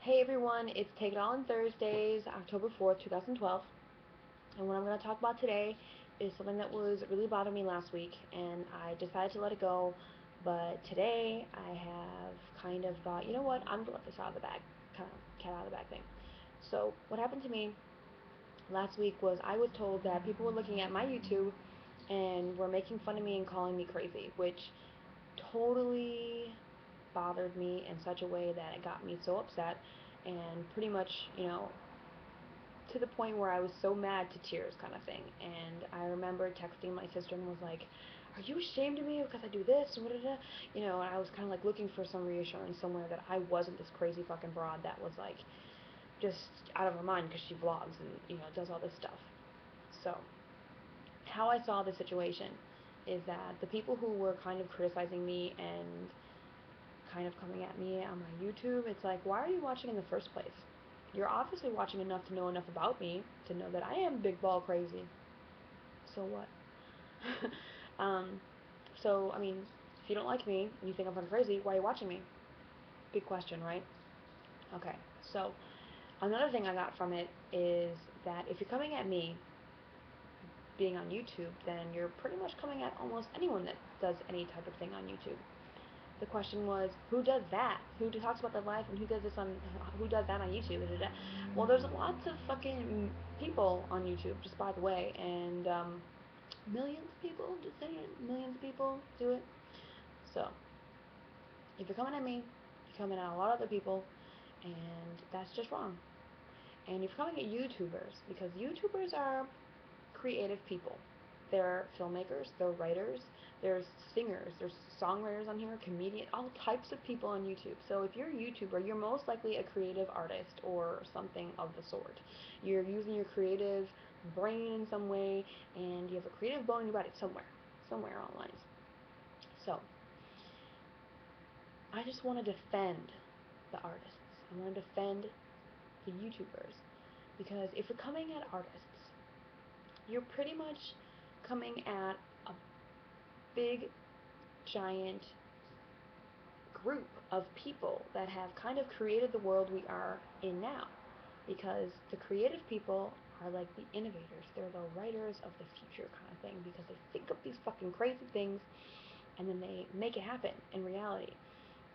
Hey everyone, it's Take It All on Thursdays, October 4th, 2012. And what I'm going to talk about today is something that was really bothering me last week, and I decided to let it go. But today I have kind of thought, you know what, I'm going to let this out of the bag, kind of cat out of the bag thing. So, what happened to me last week was I was told that people were looking at my YouTube and were making fun of me and calling me crazy, which totally bothered me in such a way that it got me so upset and pretty much, to the point where I was so mad to tears kind of thing. And I remember texting my sister and was like, "Are you ashamed of me because I do this?" And and I was kind of like looking for some reassurance somewhere that I wasn't this crazy fucking broad that was like just out of her mind because she vlogs and does all this stuff. So how I saw the situation is that the people who were kind of criticizing me and kind of coming at me on my YouTube, it's like, why are you watching in the first place? You're obviously watching enough to know enough about me to know that I am big ball crazy. So what? um, so, I mean, if you don't like me and you think I'm fucking crazy, why are you watching me? Big question, right? Okay, so another thing I got from it is that if you're coming at me being on YouTube, then you're pretty much coming at almost anyone that does any type of thing on YouTube. The question was, who does that? Who talks about their life and who does that on YouTube? Well, there's lots of fucking people on YouTube, just by the way, and millions of people, just saying, millions of people do it. So, if you're coming at me, you're coming at a lot of other people, and that's just wrong. And you're coming at YouTubers, because YouTubers are creative people. They're filmmakers, they're writers, there's singers, there's songwriters on here, comedians, all types of people on YouTube. So if you're a YouTuber, you're most likely a creative artist or something of the sort. You're using your creative brain in some way, and you have a creative bone in your body somewhere online. So I just want to defend the artists. I want to defend the YouTubers, because if you're coming at artists, you're pretty much coming at a big, giant group of people that have kind of created the world we are in now. Because the creative people are like the innovators, they're the writers of the future kind of thing, because they think of these fucking crazy things and then they make it happen in reality.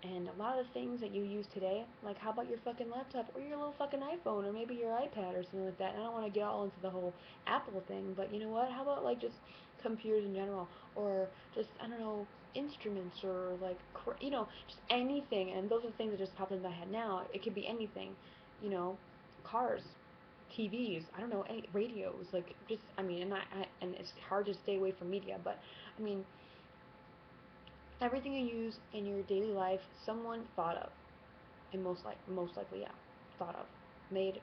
And a lot of the things that you use today, like how about your fucking laptop or your little fucking iPhone or maybe your iPad or something like that. And I don't want to get all into the whole Apple thing, but you know what? How about like just computers in general, or just, I don't know, instruments, or like just anything. And those are the things that just popped into my head now. It could be anything, you know, cars, TVs, I don't know, any radios, like just, I mean, and it's hard to stay away from media, but I mean, everything you use in your daily life, someone thought of, and most likely, yeah, thought of, made,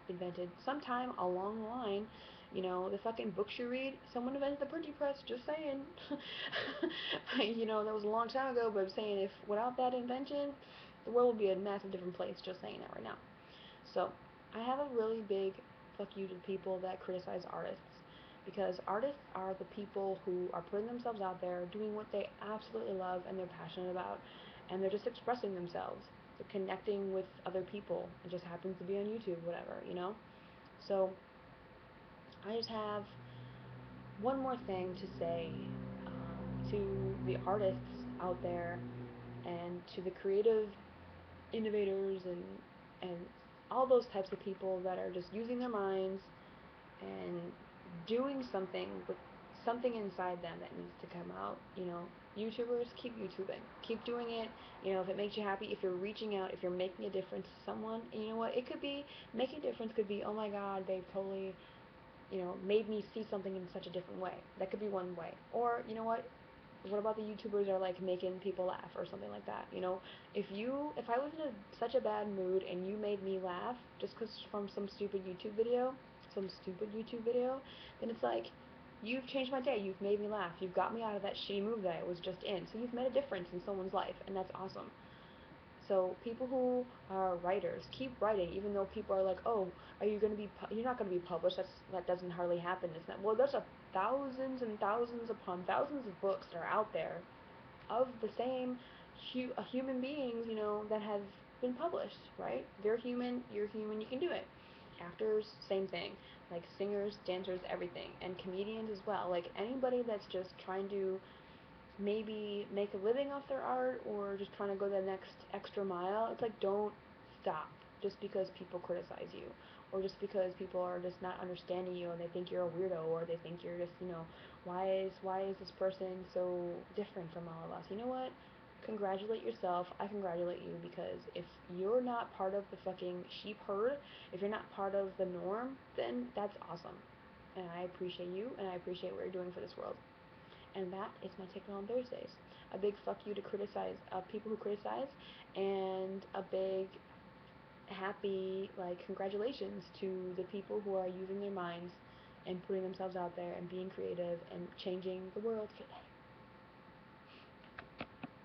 invented, sometime along the line. The fucking books you read, someone invented the printing press. Just saying. That was a long time ago, but I'm saying if without that invention, the world would be a massive different place. Just saying that right now. So I have a really big fuck you to the people that criticize artists, because artists are the people who are putting themselves out there, doing what they absolutely love and they're passionate about, and they're just expressing themselves. They're connecting with other people. It just happens to be on YouTube, whatever. So I just have one more thing to say, to the artists out there and to the creative innovators and all those types of people that are just using their minds and doing something with something inside them that needs to come out. YouTubers, keep YouTubing, keep doing it. If it makes you happy, if you're reaching out, if you're making a difference to someone, you know what, it could be, making a difference could be, oh my god, they've totally, made me see something in such a different way. That could be one way. Or, you know what about the YouTubers that are like making people laugh or something like that? If I was in such a bad mood and you made me laugh just cause from some stupid YouTube video, then it's like, you've changed my day, you've made me laugh, you've got me out of that shitty mood that I was just in, so you've made a difference in someone's life, and that's awesome. So people who are writers, keep writing, even though people are like, oh, you're not going to be published, that doesn't hardly happen, isn't it? Well, there's thousands and thousands upon thousands of books that are out there of the same human beings, that have been published, right? They're human, you're human, you can do it. Actors, same thing. Like singers, dancers, everything. And comedians as well. Like anybody that's just trying to maybe make a living off their art or just trying to go the next extra mile, it's like don't stop just because people criticize you or just because people are just not understanding you and they think you're a weirdo or they think you're just, why is this person so different from all of us? You know what? Congratulate yourself. I congratulate you because if you're not part of the fucking sheep herd, if you're not part of the norm, then that's awesome. And I appreciate you and I appreciate what you're doing for this world. And that is my take on Thursdays. A big fuck you to criticize people who criticize, and a big happy congratulations to the people who are using their minds and putting themselves out there and being creative and changing the world for the